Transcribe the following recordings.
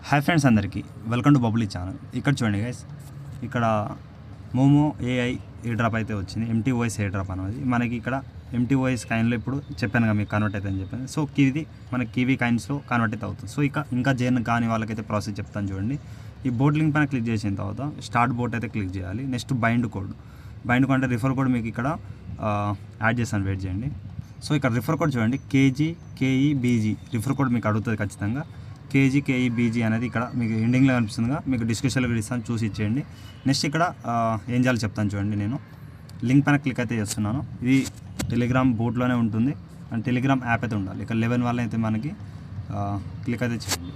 Hi friends అందరికీ welcome to Babli channel. ఇక్కడ చూడండి గైస్, ఇక్కడ మోమో ఏఐ ఎయిర్ డ్రాప్ అయితే వచ్చింది. ఎంటీ వాయిస్ ఎయిర్ డ్రాప్ అనేది మనకి ఇక్కడ ఎంటీ వాయిస్ కాయిన్లో ఇప్పుడు చెప్పాను కదా మీకు కన్వర్ట్ అయితే అని చెప్పాను. సో ఇది మనకి కివీ కాయిన్స్లో కన్వర్ట్ అయితే అవుతుంది. సో ఇంకా జైన్ కాని వాళ్ళకైతే ప్రాసెస్ చెప్తాను చూడండి. ఈ బోట్ లింక్ పైన క్లిక్ చేసిన తర్వాత స్టార్ట్ బోట్ అయితే క్లిక్ చేయాలి. నెక్స్ట్ బైండ్ కోడ్ అంటే రిఫర్ కోడ్ మీకు ఇక్కడ యాడ్ చేస్తాను, వెయిట్ చేయండి. సో ఇక్కడ రిఫర్ కోడ్ చూడండి, KGKEBG రిఫర్ కోడ్ మీకు అడుగుతుంది ఖచ్చితంగా. KGKEBG అనేది ఇక్కడ మీకు ఎండింగ్లో కనిపిస్తుందిగా, మీకు డిస్క్రిప్షన్లో కూడా ఇస్తాను, చూసి ఇచ్చేయండి. నెక్స్ట్ ఇక్కడ ఏం చేయాలో చెప్తాను చూడండి. నేను లింక్ పైన క్లిక్ అయితే చేస్తున్నాను. ఇది టెలిగ్రామ్ బోట్లోనే ఉంటుంది అండ్ టెలిగ్రామ్ యాప్ అయితే ఉండాలి. ఇక్కడ 11 వాళ్ళ అయితే మనకి క్లిక్ అయితే చేయండి.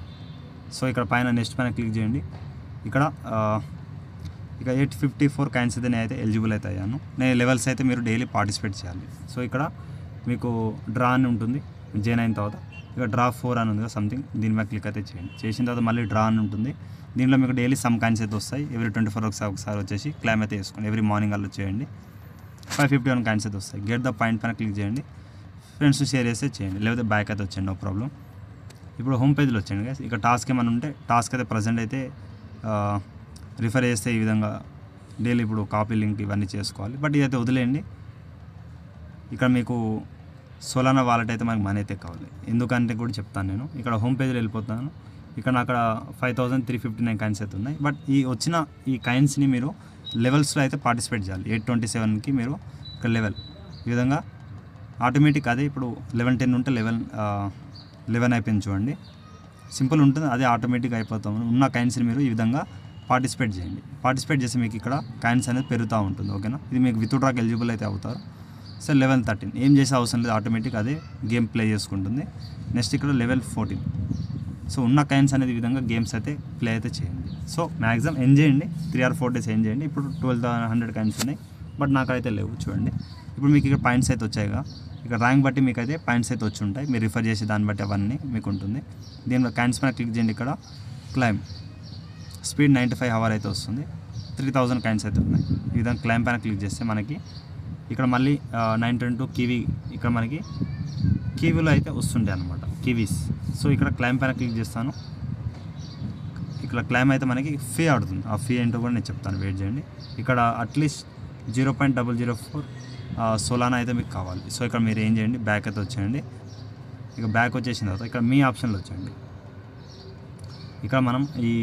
సో ఇక్కడ పైన నెక్స్ట్ పైన క్లిక్ చేయండి. ఇక్కడ 854 కాయిన్స్ అయితే నేనైతే ఎలిజిబుల్ అయితే అయ్యాను. నేను లెవెల్స్ అయితే మీరు డైలీ పార్టిసిపేట్ చేయాలి. సో ఇక్కడ మీకు డ్రా అని ఉంటుంది, జాయిన్ అయిన తర్వాత ఇక డ్రా 4 అని ఉంది కదా సంథింగ్, దీని మీద క్లిక్ అయితే చేయండి. చేసిన తర్వాత మళ్ళీ డ్రా అని ఉంటుంది. దీంట్లో మీకు డైలీ సమ్ కాయిన్స్ అయితే వస్తాయి. ఎవ్రీ 24 ఒకసారి వచ్చేసి క్లైమ్ అయితే వేసుకోండి. ఎవ్రీ మార్నింగ్ అలా చేయండి. 551 కాయిన్స్ అయితే వస్తాయి. గెట్ ద పాయింట్ పైన క్లిక్ చేయండి. ఫ్రెండ్స్ షేర్ చేస్తే చేయండి, లేకపోతే బ్యాక్ అయితే వచ్చేయండి, నో ప్రాబ్లం. ఇప్పుడు హోమ్ పేజ్లో వచ్చేయండి గైస్. ఇక టాస్క్ ఏమైనా ఉంటే టాస్క్ అయితే ప్రజెంట్ అయితే రిఫర్ చేస్తే ఈ విధంగా డైలీ ఇప్పుడు కాపీ లింక్ ఇవన్నీ చేసుకోవాలి. బట్ ఇదైతే వదిలేయండి. ఇక్కడ మీకు సోలానా వాలెట్ అయితే మనకి మనీ అయితే కావాలి, ఎందుకంటే కూడా చెప్తాను నేను. ఇక్కడ హోమ్ పేజ్లో వెళ్ళిపోతాను. ఇక్కడ అక్కడ 5359 కాయిన్స్ అయితే ఉన్నాయి. బట్ ఈ కాయిన్స్ని మీరు లెవెల్స్లో అయితే పార్టిసిపేట్ చేయాలి. 827కి మీరు ఇక్కడ లెవెల్ ఈ విధంగా ఆటోమేటిక్ అదే ఇప్పుడు 1110 ఉంటే 11 అయిపోయింది చూడండి. సింపుల్ ఉంటుంది, అదే ఆటోమేటిక్ అయిపోతాం. ఉన్న కాయిన్స్ని మీరు ఈ విధంగా పార్టిసిపేట్ చేయండి. పార్టిసిపేట్ చేస్తే మీకు ఇక్కడ కాయిన్స్ అనేది పెరుగుతూ ఉంటుంది, ఓకేనా. ఇది మీకు విత్డ్రాకి ఎలిజిబుల్ అయితే అవుతారు. సో 11-13 ఏం చేసే అవసరం లేదు, ఆటోమేటిక్ అదే గేమ్ ప్లే చేసుకుంటుంది. నెక్స్ట్ ఇక్కడ లెవెల్ 14. సో ఉన్న కాయిన్స్ అనేది ఈ విధంగా గేమ్స్ అయితే ప్లే అయితే చేయండి. సో మ్యాక్సిమం ఎండ్ చేయండి, 3 or 4 days ఎండ్ చేయండి. ఇప్పుడు 1200 కాయిన్స్ ఉన్నాయి, బట్ నాకైతే లేవు చూడండి. ఇప్పుడు మీకు ఇక్కడ పాయింట్స్ అయితే వచ్చాయిగా, ఇక్కడ ర్యాంక్ బట్టి మీకు అయితే పాయింట్స్ అయితే వచ్చి ఉంటాయి. మీరు రిఫర్ చేసే దాన్ని బట్టి అవన్నీ మీకు ఉంటుంది. దీనిలో కాయిన్స్ పైన క్లిక్ చేయండి. ఇక్కడ క్లైమ్ స్పీడ్ 95 hour అయితే వస్తుంది. 3000 కాయిన్స్ అయితే ఉన్నాయి. ఈ విధంగా క్లైమ్ పైన క్లిక్ చేస్తే మనకి ఇక్కడ మళ్ళీ 922 కివీ ఇక్కడ మనకి కివీలో అయితే వస్తుంటాయి అన్నమాట, కివీస్. సో ఇక్కడ క్లైమ్ పైన క్లిక్ చేస్తాను. ఇక్కడ క్లైమ్ అయితే మనకి ఫీ ఆడుతుంది. ఆ ఫీ ఏంటో కూడా నేను చెప్తాను, వెయిట్ చేయండి. ఇక్కడ అట్లీస్ట్ 0.004 సోలానా అయితే మీకు కావాలి. సో ఇక్కడ మీరు ఏం చేయండి, బ్యాక్ అయితే వచ్చేయండి. ఇక బ్యాక్ వచ్చేసిన తర్వాత ఇక్కడ మీ ఆప్షన్లో వచ్చేయండి. ఇక్కడ మనం ఈ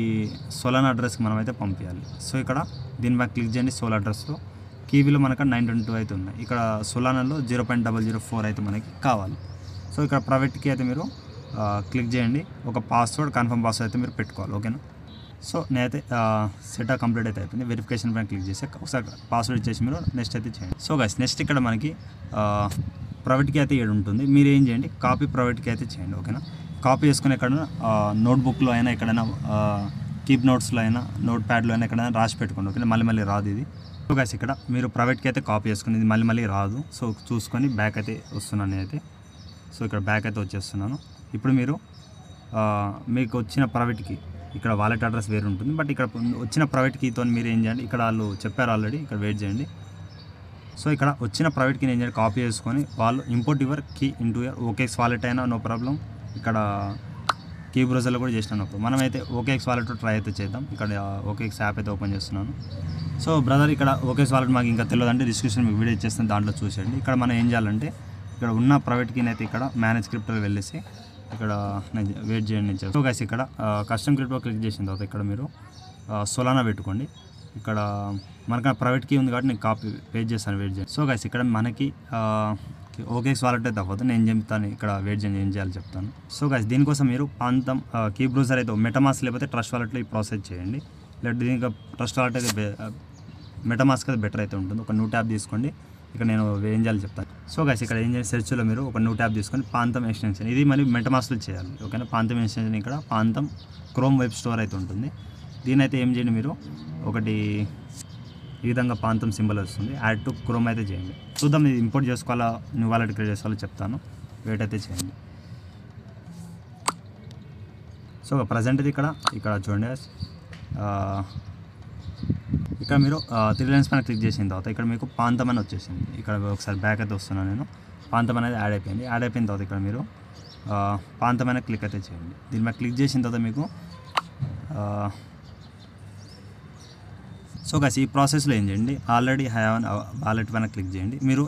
సోలానా అడ్రస్కి మనం అయితే పంపించాలి. సో ఇక్కడ దీని మీద క్లిక్ చేయండి. సోలా అడ్రస్లో కివీలో మనకు 922 అయితే ఉన్నాయి. ఇక్కడ సోలానాలో 0.004 అయితే మనకి కావాలి. సో ఇక్కడ ప్రైవేట్కి అయితే మీరు క్లిక్ చేయండి. ఒక పాస్వర్డ్, కన్ఫర్మ్ పాస్వర్డ్ అయితే మీరు పెట్టుకోవాలి, ఓకేనా. సో నేనైతే సెటప్ కంప్లీట్ అయితే అయిపోయింది. వెరిఫికేషన్ పైన క్లిక్ చేసి ఒకసారి పాస్వర్డ్ ఇచ్చేసి మీరు నెక్స్ట్ అయితే చేయండి. సో గైస్ నెక్స్ట్ ఇక్కడ మనకి ప్రైవేట్కి అయితే ఏడు ఉంటుంది. మీరు ఏం చేయండి, కాపీ ప్రైవేట్కి అయితే చేయండి, ఓకేనా. కాపీ చేసుకుని ఎక్కడైనా నోట్బుక్లో అయినా, ఎక్కడైనా కీప్ నోట్స్లో అయినా, నోట్ ప్యాడ్లో అయినా ఎక్కడైనా రాసి పెట్టుకోండి, ఓకేనా. మళ్ళీ రాదు ఇది. సో గైస్ ఇక్కడ మీరు ప్రైవేట్కి అయితే కాపీ చేసుకుని ఇది మళ్ళీ రాదు. సో చూసుకొని బ్యాక్ అయితే వస్తున్నాను నేనైతే. సో ఇక్కడ బ్యాక్ అయితే వచ్చేస్తున్నాను. ఇప్పుడు మీరు మీకు వచ్చిన ప్రైవేట్కి ఇక్కడ వాలెట్ అడ్రస్ వేరు ఉంటుంది, బట్ ఇక్కడ వచ్చిన ప్రైవేట్ కీతో మీరు ఏం చేయండి, ఇక్కడ వాళ్ళు చెప్పారు ఆల్రెడీ, ఇక్కడ వెయిట్ చేయండి. సో ఇక్కడ వచ్చిన ప్రైవేట్ కీని ఏం చేయండి, కాపీ చేసుకొని వాళ్ళు import your key into your OKX wallet అయినా నో ప్రాబ్లం. ఇక్కడ కీ బ్రౌజర్లో కూడా చేసినాను. మనమైతే OKX వాలెట్ ట్రై అయితే చేద్దాం. ఇక్కడ OKX యాప్ అయితే ఓపెన్ చేస్తున్నాను. సో బ్రదర్ ఇక్కడ OKX వాలెట్ మాకు ఇంకా తెలియదు అంటే డిస్క్రిప్షన్ మీకు వీడియో ఇచ్చేస్తాను, దాంట్లో చూసేయండి. ఇక్కడ మనం ఏం చేయాలంటే ఇక్కడ ఉన్న ప్రైవేట్ కీని అయితే ఇక్కడ మేనేజ్ క్రిప్టో వెళ్ళేసి ఇక్కడ వెయిట్ చేయండి. సో గైస్ ఇక్కడ కస్టమ్ క్రిప్టో క్లిక్ చేసిన తర్వాత ఇక్కడ మీరు సోలానా పెట్టుకోండి. ఇక్కడ మనకు ప్రైవేట్ కీ ఉంది కాబట్టి నేను కాపీ పేజ్ చేస్తాను, వెయిట్ చేయండి. సో గైస్ ఇక్కడ మనకి OKX వాలెట్ అయితే అవ్వదు, నేను చెప్తాను. ఇక్కడ వెయిట్ చేయండి, ఏం చేయాలో చెప్తాను. సో గైస్ దీనికోసం మీరు పాంతం కీ బ్రౌజర్ అయితే మెటామాస్క్ లేకపోతే ట్రస్ట్ వాలెట్లో ఈ ప్రాసెస్ చేయండి. లేదా దీనికి ట్రస్ట్ వాలెట్ అయితే మెటామాస్క్ అయితే బెటర్ అయితే ఉంటుంది. ఒక న్యూ ట్యాబ్ తీసుకోండి. ఇక్కడ నేను ఏం చేయాలి చెప్తాను. సో గైస్ ఇక్కడ ఏం చేయాలి, సెర్చ్లో మీరు ఒక న్యూ ట్యాబ్ తీసుకొని పాంతం ఎక్స్టెన్షన్, ఇది మళ్ళీ మెటామాస్క్లో చేయాలి, ఓకేనా. పాంతం ఎక్స్టెన్షన్ ఇక్కడ పాంతం క్రోమ్ వెబ్ స్టోర్ అయితే ఉంటుంది. దీని అయితే ఏం చేయండి, మీరు ఒకటి ఈ విధంగా పాంతం సింబల్ వస్తుంది, యాడ్ టు క్రోమ్ అయితే చేయండి. చూద్దాం ఇది ఇంపోర్ట్ చేసుకోవాలా, న్యూ వాలెట్ క్రియేట్ చేసుకోవాలో చెప్తాను, వెయిట్ అయితే చేయండి. సో ప్రజెంట్ ఇది ఇక్కడ చూడండి, ఇక్కడ మీరు 3 లైన్స్ పైన క్లిక్ చేసిన తర్వాత ఇక్కడ మీకు పాంతం అని వచ్చేసింది. ఇక్కడ ఒకసారి బ్యాక్ అయితే వస్తున్నాను నేను. పాంతం అనేది యాడ్ అయిపోయిన తర్వాత ఇక్కడ మీరు పాంతం అనేది క్లిక్ అయితే చేయండి. దీని మీద క్లిక్ చేసిన తర్వాత మీకు సో గైస్ ఈ ప్రాసెస్లో ఏం చేయండి, ఆల్రెడీ హ్యావ్ వాలెట్ పైన క్లిక్ చేయండి. మీరు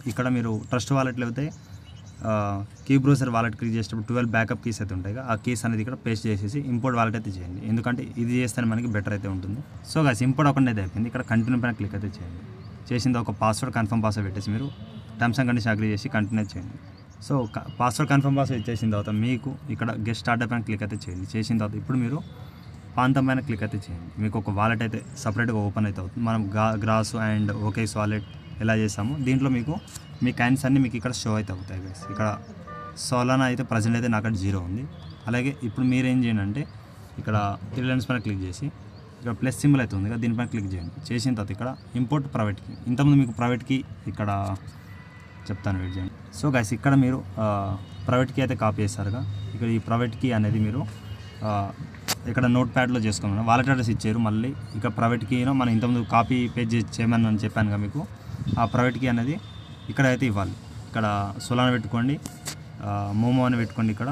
ట్రస్ట్ వాలెట్లో అయితే కీ బ్రౌజర్ వాలెట్ క్లిక్ చేసేటప్పుడు 12 బ్యాకప్ కీస్ అయితే ఉంటాయి. ఆ కీస్ అనేది ఇక్కడ పేస్ట్ చేసేసి ఇంపోర్ట్ వాలెట్ అయితే చేయండి, ఎందుకంటే ఇది చేస్తేనే మనకి బెటర్ అయితే ఉంటుంది. సో గైస్ ఇంపోర్ట్ అకౌంట్ అయితే అయిపోయింది. ఇక్కడ కంటిన్యూ పైన క్లిక్ అయితే చేయండి. చేసింది ఒక పాస్వర్డ్ కన్ఫర్మ్ పాస్వర్డ్ పెట్టేసి మీరు టర్మ్స్ అండ్ కండిషన్ అగ్రీ చేసి కంటిన్యూ చేయండి. సో పాస్వర్డ్ కన్ఫర్మ్ పాస్వర్డ్ ఇచ్చేసిన తర్వాత మీకు ఇక్కడ గెస్ట్ స్టార్ట్అప్ పైన క్లిక్ అయితే చేయండి. చేసిన తర్వాత ఇప్పుడు మీరు పాంతం పైన క్లిక్ అయితే చేయండి. మీకు ఒక వాలెట్ అయితే సపరేట్గా ఓపెన్ అయితే అవుతుంది. మనం గ్రాస్ అండ్ ఓకేస్ వాలెట్ ఎలా చేసామో దీంట్లో మీకు మీ కాయిన్స్ అన్నీ మీకు ఇక్కడ షో అయితే అవుతాయి గైస్. ఇక్కడ సోలానా అయితే ప్రజెంట్ అయితే నాకు 0 ఉంది. అలాగే ఇప్పుడు మీరు ఏం చేయండి అంటే ఇక్కడ త్రీ లైన్స్ పైన క్లిక్ చేసి ఇక్కడ ప్లస్ సింబల్ అయితే ఉంది కదా, దీనిపైన క్లిక్ చేయండి. చేసిన తర్వాత ఇక్కడ ఇంపోర్ట్ ప్రైవేట్ కీ, ఇంతకుముందు మీకు ప్రైవేట్ కీ ఇక్కడ చెప్తాను, వెయిట్ చేయండి. సో గైస్ ఇక్కడ మీరు ప్రైవేట్ కీ అయితే కాపీ చేస్తారుగా, ఇక్కడ ఈ ప్రైవేట్ కీ అనేది మీరు ఇక్కడ నోట్ ప్యాడ్లో చేసుకోమని వాలెట్ అడ్రస్ ఇచ్చారు. మళ్ళీ ఇక్కడ ప్రైవేట్ కీను మనం ఇంతకుముందు కాపీ పేజ్ చేయమని అని చెప్పాను కదా మీకు, ఆ ప్రైవేట్ కీ అనేది ఇక్కడ అయితే ఇవ్వాలి. ఇక్కడ సోలానా పెట్టుకోండి, మోమో అని పెట్టుకోండి. ఇక్కడ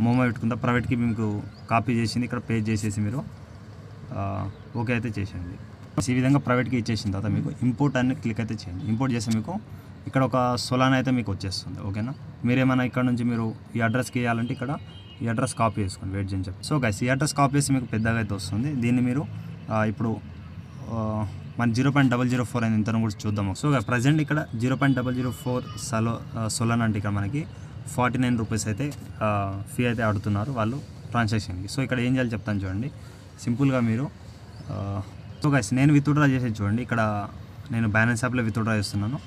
మోమో పెట్టుకుందా ప్రైవేట్ కీ మీకు కాపీ చేసింది ఇక్కడ పేజ్ చేసేసి మీరు ఓకే అయితే చేసేయండి. ఈ విధంగా ప్రైవేట్ కీ ఇచ్చేసిన తర్వాత మీకు ఇంపోర్ట్ అని క్లిక్ అయితే చేయండి. ఇంపోర్ట్ చేస్తే మీకు ఇక్కడ ఒక సోలానా అయితే మీకు వచ్చేస్తుంది. ఓకేనా, మీరేమైనా ఇక్కడ నుంచి మీరు ఈ అడ్రస్కి వేయాలంటే ఇక్కడ ఈ అడ్రస్ కాపీ చేసుకోండి, వెయిట్ చేయని చెప్పి. సో గైస్ ఈ అడ్రస్ కాపీ చేసి మీకు పెద్దగా అయితే వస్తుంది. దీన్ని మీరు ఇప్పుడు మన 0.004 అయింది ఇంతను కూడా చూద్దాము. సో ప్రజెంట్ ఇక్కడ 0.004 సోలానా అంటే ఇక్కడ మనకి 49 రూపీస్ అయితే ఫీ అయితే అడుగుతున్నారు వాళ్ళు ట్రాన్సాక్షన్కి. సో ఇక్కడ ఏం చేయాలి చెప్తాను చూడండి. సింపుల్గా మీరు సో గైస్ నేను విత్డ్రా చేసేది చూడండి. ఇక్కడ నేను బ్యాలెన్స్ యాప్లో విత్డ్రా చేస్తున్నాను.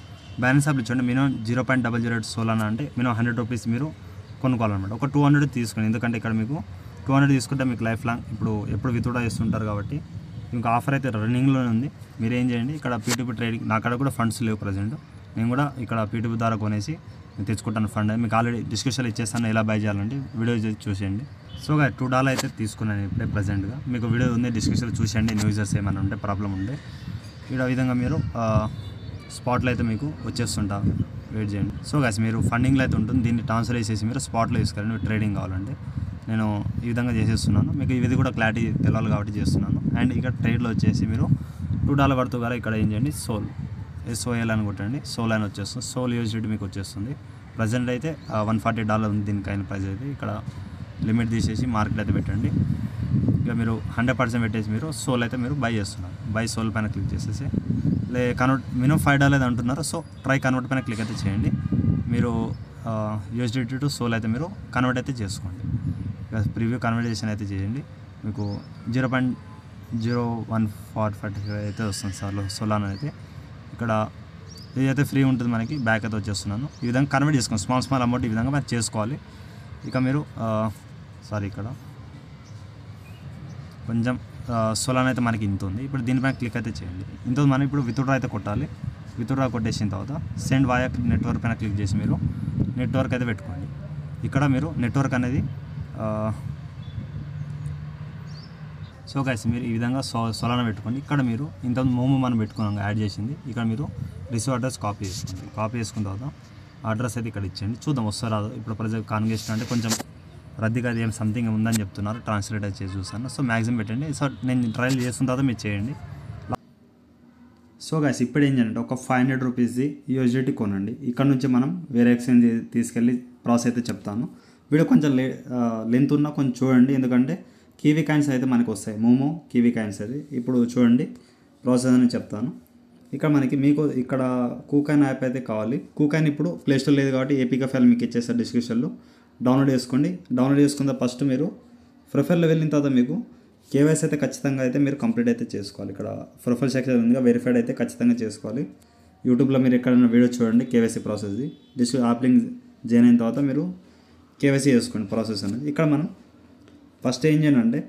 బ్యాలెన్స్ యాప్లో చూడండి మినిమం 0.008 సోలానా అంటే మినిమం 100 రూపీస్ మీరు కొనుక్కోవాలన్నమాట. ఒక 200 తీసుకోండి, ఎందుకంటే ఇక్కడ మీకు 200 తీసుకుంటే మీకు లైఫ్ లాంగ్ ఎప్పుడు విత్డ్రా చేస్తుంటారు కాబట్టి ఇంకా ఆఫర్ అయితే రన్నింగ్లోనే ఉంది. మీరు ఏం చేయండి, ఇక్కడ పీటీపీ ట్రేడింగ్ నా కాడ కూడా ఫండ్స్ లేవు ప్రజెంట్, నేను కూడా ఇక్కడ పీటీపీ ద్వారా కొనేసి తెచ్చుకుంటాను ఫండ్. మీకు ఆల్రెడీ డిస్క్రిప్షన్లో ఇచ్చేస్తాను ఎలా బై చేయాలంటే వీడియో చూసేయండి. సో $2 అయితే తీసుకున్నాను ఇప్పుడే ప్రజెంట్గా, మీకు వీడియో ఉంది డిస్క్రిప్షన్లో చూసేయండి. యూజర్స్ ఏమైనా ఉంటే ప్రాబ్లం ఉంటే ఇక్కడ విధంగా మీరు స్పాట్లో అయితే మీకు వచ్చేస్తుంటా, వెయిట్ చేయండి. సో గైస్ మీరు ఫండింగ్లో అయితే ఉంటుంది, దీన్ని ట్రాన్స్ఫర్ చేసేసి మీరు స్పాట్లో తీసుకెళ్ళండి. మీరు ట్రేడింగ్ కావాలంటే నేను ఈ విధంగా చేసేస్తున్నాను, మీకు ఇది కూడా క్లారిటీ తెలవాలి కాబట్టి చేస్తున్నాను. అండ్ ఇక్కడ ట్రేడ్లో వచ్చేసి మీరు $2 పడుతుంది కదా, ఇక్కడ ఏం చేయండి SOL అని కొట్టండి. సోల్ అని వచ్చేస్తుంది, సోల్ యూజిటీ మీకు వచ్చేస్తుంది. ప్రజెంట్ అయితే $140 ఉంది దీనికైన ప్రైస్ అయితే. ఇక్కడ లిమిట్ తీసేసి మార్కెట్ అయితే పెట్టండి. ఇక మీరు 100% పెట్టేసి మీరు సోల్ అయితే మీరు బై చేస్తున్నారు. బై సోల్ పైన క్లిక్ చేసేసి కన్వర్ట్ మినిమం $5 అంటున్నారు. సో ట్రై కన్వర్ట్ పైన క్లిక్ అయితే చేయండి. మీరు USDT టు సోల్ అయితే మీరు కన్వర్ట్ అయితే చేసుకోండి. ఇక ప్రివ్యూ కన్వర్టేషన్ అయితే చేయండి. మీకు 0.0145 అయితే వస్తుంది సోలానా అయితే. ఇక్కడ ఇదైతే ఫ్రీ ఉంటుంది మనకి, బ్యాక్ అయితే వచ్చేస్తున్నాను. ఈ విధంగా కన్వర్ట్ చేసుకోండి, స్మాల్ అమౌంట్ ఈ విధంగా మనం చేసుకోవాలి. ఇక మీరు ఇక్కడ కొంచెం సోలానా అయితే మనకి ఇంత ఉంది. ఇప్పుడు దీనిపైన క్లిక్ అయితే చేయండి. ఇంత మనం ఇప్పుడు విత్డ్రా అయితే కొట్టాలి. విత్డ్రా కొట్టేసిన తర్వాత సెండ్ వాయా నెట్వర్క్ పైన క్లిక్ చేసి మీరు నెట్వర్క్ అయితే పెట్టుకోండి. ఇక్కడ మీరు నెట్వర్క్ అనేది సో గైస్ మీరు ఈ విధంగా సోలానా పెట్టుకోండి. ఇక్కడ మీరు ఇంత మోమో మనం పెట్టుకున్నాం యాడ్ చేసింది, ఇక్కడ మీరు రిసీవ్ అడ్రస్ కాపీ చేసుకోండి. కాపీ చేసుకున్న తర్వాత అడ్రస్ అయితే ఇక్కడ ఇచ్చేయండి. చూద్దాం వస్తారో రాదు. ఇప్పుడు ప్రజెంట్ కాన్గేషన్ అంటే కొంచెం రద్దీగా అది ఏం సంథింగ్ ఉందని చెప్తున్నారు, ట్రాన్స్లేట్ అయితే చేసి చూస్తాను. సో మ్యాక్సిమం పెట్టండి. సో నేను ట్రయల్ చేసిన తర్వాత మీరు చేయండి. సో గైస్ ఇప్పుడు ఏం చేయాలంటే ఒక 500 రూపీస్ది USDT కొనండి. ఇక్కడ నుంచి మనం వేరే ఎక్స్చేంజ్ తీసుకెళ్ళి ప్రాసెస్ అయితే చెప్తాను. వీడియో కొంచెం లెంత్ ఉన్నా కొంచెం చూడండి, ఎందుకంటే కివీ కాయిన్స్ అయితే మనకు వస్తాయి. మోమో కివీ కాయిన్స్ అది ఇప్పుడు చూడండి ప్రాసెస్ అని చెప్తాను. ఇక్కడ మీకు ఇక్కడ కూకాయిన్ యాప్ అయితే కావాలి. కూకాయిన్ ఇప్పుడు ప్లేస్టోర్ లేదు కాబట్టి ఏపీకే ఫైల్ మీకు ఇచ్చేస్తారు డిస్క్రిప్షన్లో, డౌన్లోడ్ చేసుకోండి. డౌన్లోడ్ చేసుకున్న ఫస్ట్ మీరు ప్రొఫైల్లో వెళ్ళిన తర్వాత మీకు కేవైసీ అయితే ఖచ్చితంగా అయితే మీరు కంప్లీట్ అయితే చేసుకోవాలి. ఇక్కడ ప్రొఫైల్ సెక్షన్ ఉందిగా, వెరిఫైడ్ అయితే ఖచ్చితంగా చేసుకోవాలి. యూట్యూబ్లో మీరు ఎక్కడైనా వీడియో చూడండి కేవైసీ ప్రాసెస్ది. యాప్ లింక్ జాయిన్ అయిన తర్వాత మీరు కేవైసీ చేసుకోండి ప్రాసెస్ అనేది. ఇక్కడ మనం ఫస్ట్ ఏం చేయండి అంటే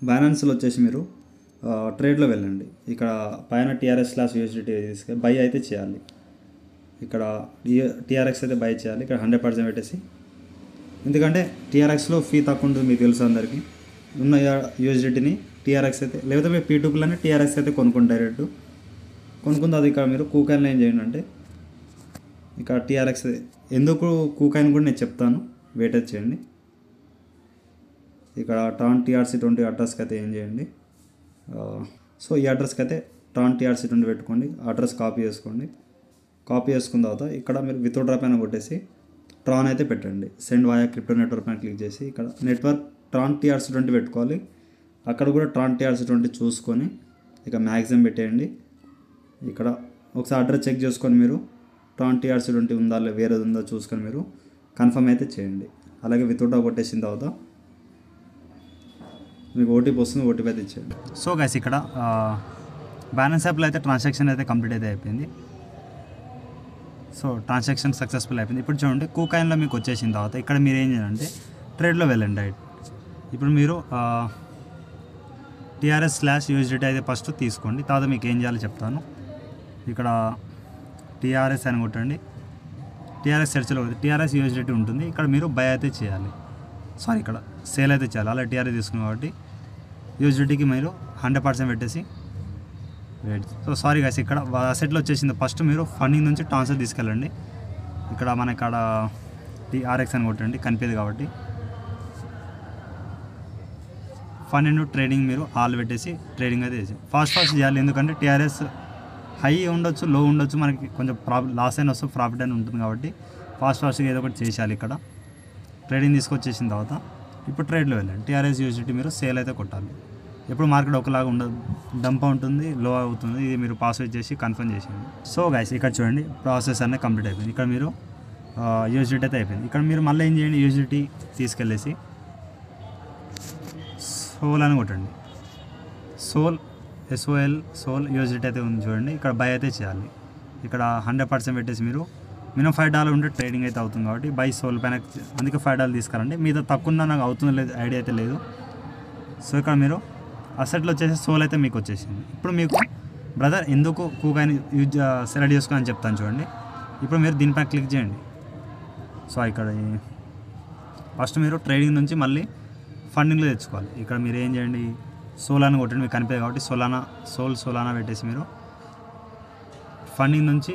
బ్యాలెన్స్లో వచ్చేసి మీరు ట్రేడ్లో వెళ్ళండి. ఇక్కడ పైన TRX/USDT తీసుకొని బై అయితే చేయాలి. ఇక్కడ TRX అయితే బై చేయాలి. ఇక్కడ 100% పెట్టేసి, ఎందుకంటే TRXలో ఫీ తక్కువ ఉంటుంది మీకు తెలుసు అందరికీ. ఉన్న USDTని TRX అయితే లేకపోతే మీరు P2Pలోనే TRX అయితే కొనుక్కోండి డైరెక్ట్. కొనుక్కున్న అది ఇక్కడ మీరు కూకాయిన్లో ఏం చేయండి అంటే ఇక్కడ TRX ఎందుకు కూకాయిన్ కూడా నేను చెప్తాను, వెయిట్ చేయండి. ఇక్కడ ట్రాన్ TRC20 అడ్రస్కి అయితే ఏం చేయండి, సో ఈ అడ్రస్కి అయితే ట్రాన్ TRC20 పెట్టుకోండి, అడ్రస్ కాపీ చేసుకోండి. కాపీ చేసుకున్న తర్వాత ఇక్కడ మీరు విత్డ్రా పైన కొట్టేసి ట్రాన్ అయితే పెట్టండి. సెండ్ వాయా క్రిప్టో నెట్వర్క్ పైన క్లిక్ చేసి ఇక్కడ నెట్వర్క్ ట్రాన్ TRC20 పెట్టుకోవాలి. అక్కడ కూడా ట్రాన్ TRC20 చూసుకొని ఇక మ్యాక్సిమం పెట్టేయండి. ఇక్కడ ఒకసారి అడ్రస్ చెక్ చేసుకొని మీరు ట్రాన్ TRC20 ఉందా వేరేది ఉందా చూసుకొని మీరు కన్ఫర్మ్ అయితే చేయండి. అలాగే విత్డ్రా కొట్టేసిన తర్వాత మీకు ఓటీపీ వస్తుంది, ఓటీపీ అయితే ఇచ్చేయండి. సో గైస్ ఇక్కడ బ్యాలెన్స్ యాప్లో అయితే ట్రాన్సాక్షన్ అయితే కంప్లీట్ అయితే అయిపోయింది. సో ట్రాన్సాక్షన్ సక్సెస్ఫుల్ అయిపోయింది. ఇప్పుడు చూడండి కూకాయిన్లో మీకు వచ్చేసిన తర్వాత ఇక్కడ మీరు ఏం చేయాలంటే ట్రేడ్లో వెళ్ళండి డైరెక్ట్. ఇప్పుడు మీరు TRS/USDT అయితే ఫస్ట్ తీసుకోండి, తర్వాత మీకు ఏం చేయాలో చెప్తాను. ఇక్కడ TRS అని కొట్టండి, TRS సెర్చ్లో TRS/USDT ఉంటుంది. ఇక్కడ మీరు బై అయితే చేయాలి, సారీ ఇక్కడ సేల్ అయితే చేయాలి. అలా TRS తీసుకున్నాం కాబట్టి USDTకి మీరు 100% పెట్టేసి వెయిట్. సో సారీ గైస్ ఇక్కడ అసెట్లో వచ్చేసింది. ఫస్ట్ మీరు ఫండింగ్ నుంచి ట్రాన్స్ఫర్ తీసుకెళ్ళండి. ఇక్కడ మన ఇక్కడ TRX అని కొట్టండి, కనిపించదు కాబట్టి ఫండ్ అండ్ ట్రేడింగ్ మీరు ఆల్ పెట్టేసి ట్రేడింగ్ అయితే చేసి ఫాస్ట్ చేయాలి. ఎందుకంటే TRS హై ఉండొచ్చు, లో ఉండొచ్చు, మనకి కొంచెం లాస్ అయిన వస్తుంది, ప్రాఫిట్ అని ఉంటుంది కాబట్టి ఫాస్ట్గా ఏదో ఒకటి చేయాలి. ఇక్కడ ట్రేడింగ్ తీసుకొచ్చేసిన తర్వాత ఇప్పుడు ట్రేడ్లో వెళ్ళండి. TRS/USDT మీరు సేల్ అయితే కొట్టాలి. ఎప్పుడు మార్కెట్ ఒకలాగా ఉండదు, డంప్ ఉంటుంది, లో అవుతుంది. ఇది మీరు పాస్వర్డ్ చేసి కన్ఫర్మ్ చేసేయండి. సో గైస్ ఇక్కడ చూడండి ప్రాసెస్ అనేది కంప్లీట్ అయిపోయింది. ఇక్కడ మీరు USDT అయితే అయిపోయింది. ఇక్కడ మీరు మళ్ళీ ఏం చేయండి, USDT తీసుకెళ్ళేసి సోల్ అని కొట్టండి. సోల్ SOL USDT అయితే ఉంది చూడండి. ఇక్కడ బై అయితే చేయాలి. ఇక్కడ 100% పెట్టేసి మీరు మినిమం $5 ఉంటే ట్రేడింగ్ అయితే అవుతుంది కాబట్టి బై సోల్ పైన, అందుకే $5 తీసుకురండి. మీద తక్కువ నాకు అవుతుందో లేదు ఐడియా అయితే లేదు. సో ఇక్కడ మీరు అసెట్లో వచ్చేసి సోల్ అయితే మీకు వచ్చేసింది. ఇప్పుడు మీకు బ్రదర్ ఎందుకు కూకాయిన్ సెలెక్ట్ చేసుకుని అని చెప్తాను చూడండి. ఇప్పుడు మీరు దీనిపైన క్లిక్ చేయండి. సో ఇక్కడ ఫస్ట్ మీరు ట్రేడింగ్ నుంచి మళ్ళీ ఫండింగ్లో తెచ్చుకోవాలి. ఇక్కడ మీరు ఏం చేయండి, సోలానా కొట్టండి, మీకు కనిపించదు కాబట్టి సోలానా పెట్టేసి మీరు ఫండింగ్ నుంచి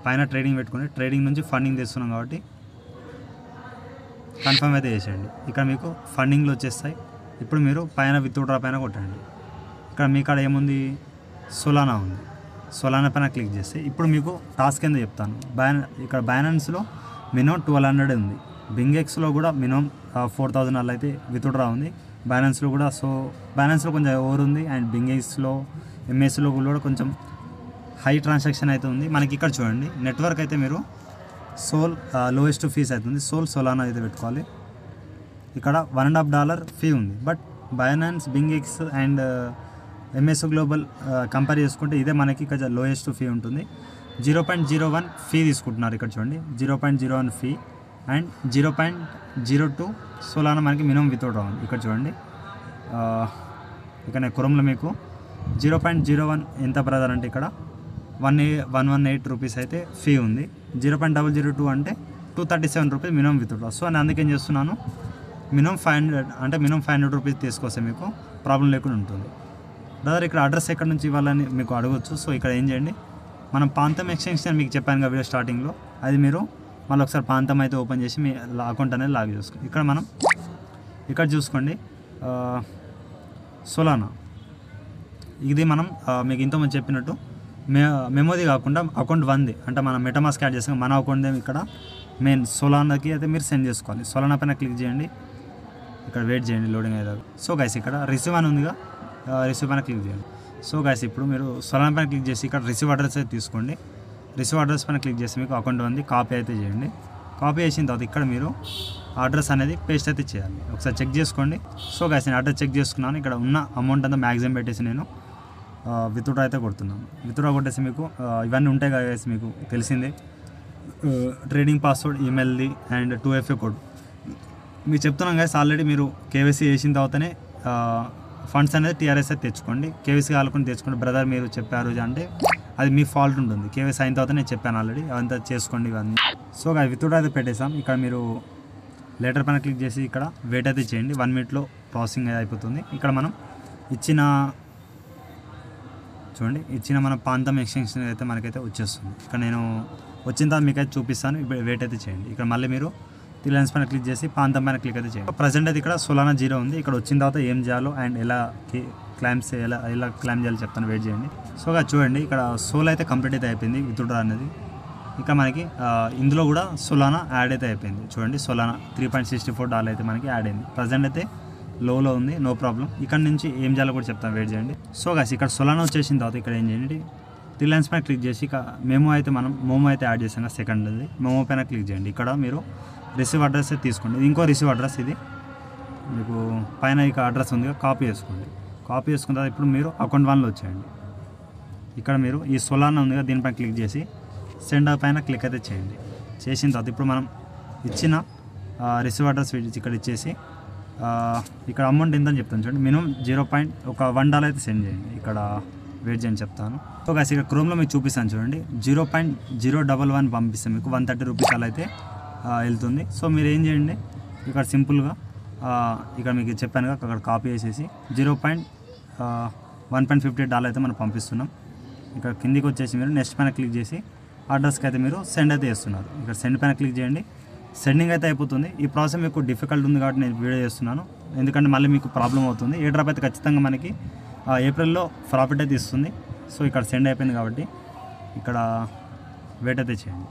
పైన ట్రేడింగ్ పెట్టుకోండి. ట్రేడింగ్ నుంచి ఫండింగ్ తెస్తున్నాం కాబట్టి కన్ఫర్మ్ అయితే చేసేయండి. ఇక్కడ మీకు ఫండింగ్లో వచ్చేస్తాయి. ఇప్పుడు మీరు పైన విత్డ్రా పైన కొట్టండి. ఇక్కడ మీ కాడ ఏముంది, సోలానా ఉంది. సోలానా పైన క్లిక్ చేస్తే ఇప్పుడు మీకు టాస్క్ ఏందో చెప్తాను. ఇక్కడ బైనాన్స్లో మినిమం 1200 ఉంది. బింగెక్స్లో కూడా మినిమం 4000 అలా అయితే విత్డ్రా ఉంది. బైనాన్స్లో కూడా, సో బైనాన్స్లో కొంచెం ఓవర్ ఉంది, అండ్ బింగెక్స్లో ఎంఎస్లో కూడా కొంచెం హై ట్రాన్సాక్షన్ అయితే ఉంది. మనకి ఇక్కడ చూడండి నెట్వర్క్ అయితే మీరు సోల్ లోయెస్ట్ ఫీస్ అవుతుంది. సోలానా అయితే పెట్టుకోవాలి. ఇక్కడ $1.5 ఫీ ఉంది. But Binance, BingX and MS global compare చేసుకుంటే ఇదే మనకి కొంచెం లోయెస్ట్ ఫీ ఉంటుంది. 0.01 ఫీ తీసుకుంటున్నారు. ఇక్కడ చూడండి 0.01 ఫీ అండ్ 0.02 సోలానా మనకి మినిమం విత్డ్రా ఉంది. ఇక్కడ చూడండి ఇక్కడ క్రోమ్లో మీకు 0.01 ఎంత బ్రదర్ అంటే ఇక్కడ 118 రూపీస్ అయితే ఫీ ఉంది. 0.002 అంటే 237 రూపీస్ మినిమం విత్డ్రా. సో నేను అందుకేం చేస్తున్నాను, మినిమం 500 అంటే మినిమం 500 రూపీస్ తీసుకొస్తే మీకు ప్రాబ్లం లేకుండా ఉంటుంది. బ్రదర్ ఇక్కడ అడ్రస్ ఎక్కడి నుంచి ఇవ్వాలని మీకు అడగవచ్చు. సో ఇక్కడ ఏం చేయండి, మనం పాంతం ఎక్స్చేంజ్ అని మీకు చెప్పాను కదా వీడియో స్టార్టింగ్లో, అది మీరు మళ్ళీ ఒకసారి పాంతం అయితే ఓపెన్ చేసి మీ అకౌంట్ అనేది లాగ్ చేసుకోండి. ఇక్కడ మనం ఇక్కడ చూసుకోండి సోలానా, ఇది మనం మీకు ఇంతకుముందు చెప్పినట్టు మెమోది కాకుండా అకౌంట్ 1ది అంటే మనం మెటామాస్క్ యాడ్ చేస్తాం, మన అకౌంట్ ఇక్కడ మెయిన్ సోలానాకి అయితే మీరు సెండ్ చేసుకోవాలి. సోలానా పైన క్లిక్ చేయండి, ఇక్కడ వెయిట్ చేయండి లోడింగ్ అయ్యేదాకా. సో గైస్ ఇక్కడ రిసీవ్ అని ఉందిగా, రిసీవ్ పైన క్లిక్ చేయండి. సో గైస్ ఇప్పుడు మీరు సోలానా పైన క్లిక్ చేసి ఇక్కడ రిసీవ్ అడ్రస్ అయితే తీసుకోండి. రిసీవ్ అడ్రస్ పైన క్లిక్ చేసి మీకు అకౌంట్ ఉంది కాపీ అయితే చేయండి. కాపీ చేసిన తర్వాత ఇక్కడ మీరు అడ్రస్ అనేది పేస్ట్ అయితే చేయాలి. ఒకసారి చెక్ చేసుకోండి. సో గైస్ నేను అడ్రస్ చెక్ చేసుకున్నాను. ఇక్కడ ఉన్న అమౌంట్ అంతా మ్యాక్సిమం పెట్టేసి నేను విత్డ్రా అయితే కొడుతున్నాను. విత్డ్రా కొట్టేసి మీకు ఇవన్నీ ఉంటాయి కదా గైస్, మీకు తెలిసిందే, ట్రేడింగ్ పాస్వర్డ్, ఈమెయిల్ది అండ్ 2FA కోడ్ మీకు చెప్తున్నాం గైస్. ఆల్రెడీ మీరు కేవైసీ చేసిన తర్వాతనే ఫండ్స్ అనేది TRS అయితే తెచ్చుకోండి. కేవైసీ కాకుండా తెచ్చుకోండి బ్రదర్ మీరు చెప్పారు అంటే అది మీ ఫాల్ట్ ఉంటుంది. కేవైసీ అయిన తర్వాత నేను చెప్పాను ఆల్రెడీ, అవంతా చేసుకోండి ఇవన్నీ. సో విత్డ్రా అయితే పెట్టేసాం. ఇక్కడ మీరు లేటర్ పైన క్లిక్ చేసి ఇక్కడ వెయిట్ అయితే చేయండి. 1 minute ప్రాసెసింగ్ అయిపోతుంది. ఇక్కడ మనం ఇచ్చిన మన పాంతం ఎక్స్చేంజ్ అయితే మనకైతే వచ్చేస్తుంది. ఇక్కడ నేను వచ్చిన తర్వాత మీకైతే చూపిస్తాను. ఇప్పుడు వెయిట్ అయితే చేయండి. ఇక్కడ మళ్ళీ మీరు త్రీ లైన్స్ పైన క్లిక్ చేసి ప్రాంతం పైన క్లిక్ అయితే చేయండి. ప్రజెంట్ అయితే ఇక్కడ సోలానా 0 ఉంది. ఇక్కడ వచ్చిన తర్వాత ఏం చేయాలో అండ్ ఎలా క్లైమ్ చేయాలో చెప్తాను, వెయిట్ చేయండి. సో చూడండి, ఇక్కడ సోల్ అయితే కంప్లీట్ అయితే అయిపోయింది విత్డ్రా అనేది. ఇక్కడ మనకి ఇందులో కూడా సోలానా యాడ్ అయితే అయిపోయింది. చూడండి, సోలానా $3.64 అయితే మనకి యాడ్ అయింది. ప్రజెంట్ అయితే లోలో ఉంది, నో ప్రాబ్లం. ఇక్కడ నుంచి ఏం చేయాలో కూడా చెప్తాను, వెయిట్ చేయండి. సో గాయ్స్, ఇక్కడ సోలానా వచ్చేసిన తర్వాత ఇక్కడ ఏం చేయండి, త్రీ లైన్స్ పైన క్లిక్ చేసి ఇక మోమో అయితే యాడ్ చేసాం కదా, సెకండ్ అది మోమో పైన క్లిక్ చేయండి. ఇక్కడ మీరు రిసీవ్ అడ్రస్ అయితే తీసుకోండి. ఇది ఇంకో రిసీవ్ అడ్రస్, ఇది మీకు పైన ఇక అడ్రస్ ఉంది, కాపీ చేసుకోండి. కాపీ చేసుకున్న తర్వాత ఇప్పుడు మీరు అకౌంట్ 1లో వచ్చేయండి. ఇక్కడ మీరు ఈ సోలానా ఉంది కదా, దీనిపైన క్లిక్ చేసి సెండ్ పైన క్లిక్ అయితే చేయండి. చేసిన తర్వాత ఇప్పుడు మనం ఇచ్చిన రిసీవ్ అడ్రస్ ఇక్కడ ఇచ్చేసి ఇక్కడ అమౌంట్ ఎంతని చెప్తాను చూడండి. మినిమం $1 అయితే సెండ్ చేయండి. ఇక్కడ వెయిట్ చేయని చెప్తాను. సో గాయ్స్, ఇక్కడ క్రోమ్లో మీకు చూపిస్తాను చూడండి. 0.011 పంపిస్తే మీకు 130 రూపీస్ అలా అయితే వెళ్తుంది. సో మీరు ఏం చేయండి, ఇక్కడ సింపుల్గా ఇక్కడ మీకు చెప్పాను కదా, అక్కడ కాపీ చేసేసి $1.50 అయితే మనం పంపిస్తున్నాం. ఇక్కడ కిందికి వచ్చేసి మీరు నెక్స్ట్ పైన క్లిక్ చేసి అడ్రస్కి అయితే మీరు సెండ్ అయితే చేస్తున్నారు. ఇక్కడ సెండ్ పైన క్లిక్ చేయండి. సెండింగ్ అయితే అయిపోతుంది. ఈ ప్రాసెస్ మీకు డిఫికల్ట్ ఉంది కాబట్టి నేను వీడియో చేస్తున్నాను, ఎందుకంటే మళ్ళీ మీకు ప్రాబ్లం అవుతుంది. ఏ డ్రాప్ అయితే ఖచ్చితంగా మనకి ఏప్రిల్లో ప్రాఫిట్ అయితే ఇస్తుంది. సో ఇక్కడ సెండ్ అయిపోయింది కాబట్టి ఇక్కడ వెయిట్ అయితే చేయండి.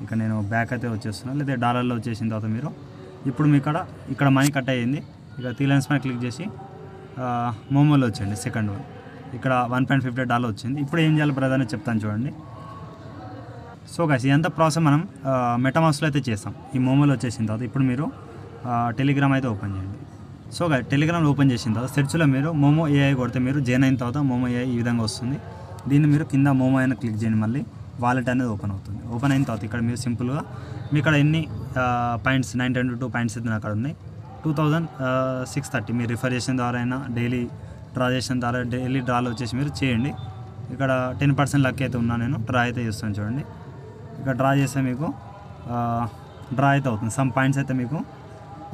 ఇక నేను బ్యాక్ అయితే వచ్చేస్తున్నాను, లేదా డాలర్లో వచ్చేసిన తర్వాత మీరు ఇప్పుడు మీ ఇక్కడ మనీ కట్ అయ్యింది. ఇక త్రీ లైన్స్ పైన క్లిక్ చేసి మోమోలో వచ్చేయండి. సెకండ్ వన్ ఇక్కడ $1.50 వచ్చింది. ఇప్పుడు ఏం చేయాలి బ్రదర్ అని చెప్తాను చూడండి. సో గాయ్స్, ఇదంతా ప్రాసెస్ మనం మెటామాస్క్లో అయితే చేస్తాం. ఈ మోమోలో వచ్చేసిన తర్వాత ఇప్పుడు మీరు టెలిగ్రామ్ అయితే ఓపెన్ చేయండి. సో గాయ్స్, టెలిగ్రామ్ ఓపెన్ చేసిన తర్వాత సెర్చ్లో మీరు మోమో AI కొడితే మీరు జాయిన్ అయిన తర్వాత మోమో AI ఈ విధంగా వస్తుంది. దీన్ని మీరు కింద మోమో అయినా క్లిక్ చేయండి. మళ్ళీ వాలెట్ అనేది ఓపెన్ అవుతుంది. ఓపెన్ అయిన తర్వాత ఇక్కడ మీరు సింపుల్గా మీ ఇక్కడ ఎన్ని పాయింట్స్ 922 పాయింట్స్ అయితే అక్కడ ఉన్నాయి. 2630 మీరు రిఫర్ చేసిన ద్వారా అయినా డైలీ డ్రా చేసిన ద్వారా డైలీ డ్రాలో వచ్చేసి మీరు చేయండి. ఇక్కడ 10% లక్ అయితే ఉన్నా, నేను డ్రా అయితే చేస్తాను చూడండి. ఇక్కడ డ్రా చేస్తే మీకు డ్రా అయితే అవుతుంది. సమ్ పాయింట్స్ అయితే మీకు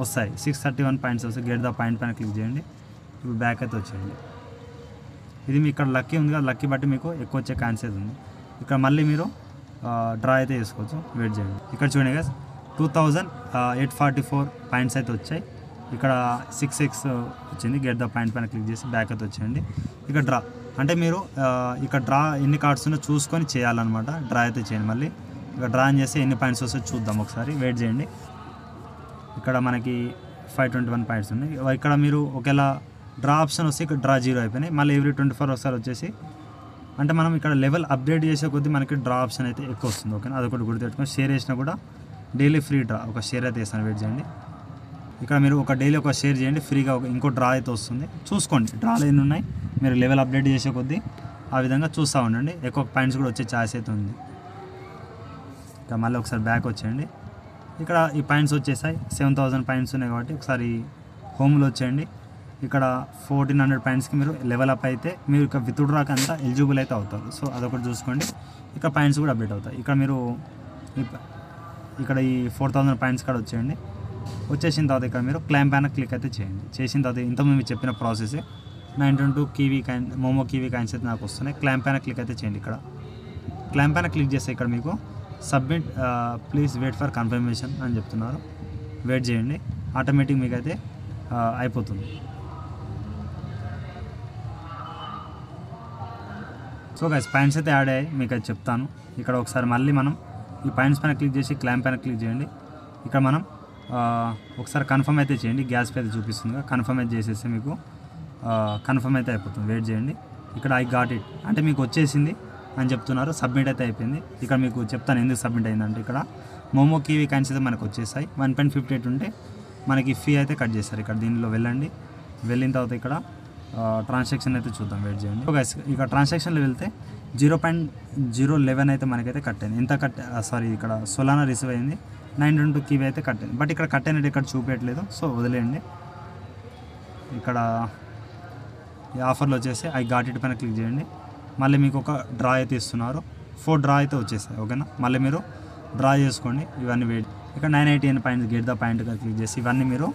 వస్తాయి. 631 పాయింట్స్ వస్తాయి. గెట్ ద పాయింట్ పైన క్లిక్ చేయండి. ఇప్పుడు బ్యాక్ అయితే వచ్చేయండి. ఇది మీ ఇక్కడ లక్కీ ఉంది కదా, లక్కీ బట్టి మీకు ఎక్కువ వచ్చే ఛాన్సెస్ ఉంది. ఇక్కడ మళ్ళీ మీరు డ్రా అయితే చేసుకోవచ్చు, వెయిట్ చేయండి. ఇక్కడ చూడండి కదా, 2844 పాయింట్స్ అయితే వచ్చాయి. ఇక్కడ 6x వచ్చింది. గెట్ ద పాయింట్ పైన క్లిక్ చేసి బ్యాక్ అయితే వచ్చేయండి. ఇక్కడ డ్రా అంటే మీరు ఇక్కడ డ్రా ఎన్ని కార్డ్స్ ఉన్నో చూసుకొని చేయాలన్నమాట. డ్రా అయితే చేయండి. మళ్ళీ ఇక్కడ డ్రా చేస్తే ఎన్ని పాయింట్స్ వస్తాయో చూద్దాం ఒకసారి, వెయిట్ చేయండి. ఇక్కడ మనకి 521 పాయింట్స్ ఉన్నాయి. ఇక్కడ మీరు ఒకవేళ డ్రా ఆప్షన్ వస్తే ఇక్కడ డ్రా 0 అయిపోయినాయి. మళ్ళీ ఎవ్రీ 24 ఒకసారి వచ్చేసి, అంటే మనం ఇక్కడ లెవెల్ అప్డేట్ చేసే కొద్దీ మనకి డ్రా ఆప్షన్ అయితే ఎక్కువ వస్తుంది. ఓకేనా, అదొకటి గుర్తుపెట్టుకొని షేర్ చేసినా కూడా డైలీ ఫ్రీ డ్రా ఒక షేర్ అయితే వేస్తాను, వెయిట్ చేయండి. ఇక్కడ మీరు ఒక డైలీ ఒక షేర్ చేయండి, ఫ్రీగా ఇంకో డ్రా అయితే వస్తుంది. చూసుకోండి డ్రాలు ఎన్ని ఉన్నాయి, మీరు లెవెల్ అప్డేట్ చేసే కొద్దీ ఆ విధంగా చూస్తూ ఉండండి. ఎక్కువ పాయింట్స్ కూడా వచ్చే ఛాన్స్ అయితే ఉంది. ఇక మళ్ళీ ఒకసారి బ్యాక్ వచ్చేయండి. ఇక్కడ ఈ పాయింట్స్ వచ్చేసాయి. 7000 పాయింట్స్ ఉన్నాయి కాబట్టి ఒకసారి హోమ్లో వచ్చేయండి. ఇక్కడ 1400 పాయింట్స్కి మీరు లెవెల్ అప్ అయితే మీరు ఇక విత్డ్రాకి అంతా ఎలిజిబుల్ అయితే అవుతారు. సో అదొకటి చూసుకోండి. ఇక్కడ పాయింట్స్ కూడా అప్డేట్ అవుతాయి. ఇక్కడ మీరు ఇక్కడ ఈ 4000 పాయింట్స్ కూడా వచ్చేయండి. వచ్చేసిన తర్వాత ఇక్కడ మీరు క్లైమ్ పైన క్లిక్ అయితే చేయండి. చేసిన తర్వాత ఇంతకుముందు మీరు చెప్పిన ప్రాసెస్ 922 మోమో కివీ కాయిన్స్ అయితే నాకు వస్తున్నాయి. క్లైమ్ పైన క్లిక్ అయితే చేయండి. ఇక్కడ క్లైమ్ పైన క్లిక్ చేస్తే ఇక్కడ మీకు submit please wait for confirmation అని చెప్తున్నారు. వెయిట్ చేయండి, ఆటోమేటిక్ మీకు అయితే అయిపోతుంది. సో గైస్, పాయింట్స్ అయితే యాడ్ అయ్యాయి, మీకు అయితే చెప్తాను. ఇక్కడ ఒకసారి మళ్ళీ మనం ఈ పాయింట్స్ పైన క్లిక్ చేసి క్లైమ్ పైన క్లిక్ చేయండి. ఇక్కడ మనం ఒకసారి కన్ఫర్మ్ అయితే చేయండి. గ్యాస్ పై అయితే చూపిస్తుంది, కన్ఫర్మ్ అయితే చేసేస్తే మీకు కన్ఫర్మ్ అయితే అయిపోతుంది. వెయిట్ చేయండి. ఇక్కడ ఐ గాట్ ఇట్ అంటే మీకు వచ్చేసింది అని చెప్తున్నారు. సబ్మిట్ అయితే అయిపోయింది. ఇక్కడ మీకు చెప్తాను ఎందుకు సబ్మిట్ అయిందంటే, ఇక్కడ మోమో కివీ కాయిన్స్ అయితే మనకు వచ్చేసాయి. 1.58 ఉంటే మనకి ఫీ అయితే కట్ చేస్తారు. ఇక్కడ దీనిలో వెళ్ళండి. వెళ్ళిన తర్వాత ఇక్కడ ట్రాన్సాక్షన్ అయితే చూద్దాం, వెయిట్ చేయండి. గైస్, ఇక్కడ ట్రాన్సాక్షన్లో వెళ్తే 0.011 అయితే మనకైతే కట్ అయింది. ఎంత కట్ ఇక్కడ సోలానా రిసీవ్ అయింది. 922 కివీ అయితే కట్ అయింది. బట్ ఇక్కడ కట్ అయినట్టు ఇక్కడ చూపించట్లేదు. సో వదిలేయండి. ఇక్కడ ఈ ఆఫర్లో వచ్చేసి ఐ గాట్ ఇట్ పైన క్లిక్ చేయండి. మళ్ళీ మీకు ఒక డ్రా అయితే ఇస్తున్నారు. 4 డ్రా అయితే వచ్చేసాయి. ఓకేనా, మళ్ళీ మీరు డ్రా చేసుకోండి. ఇవన్నీ వెయిట్ ఇక్కడ 980 points get the point click చేసి ఇవన్నీ మీరు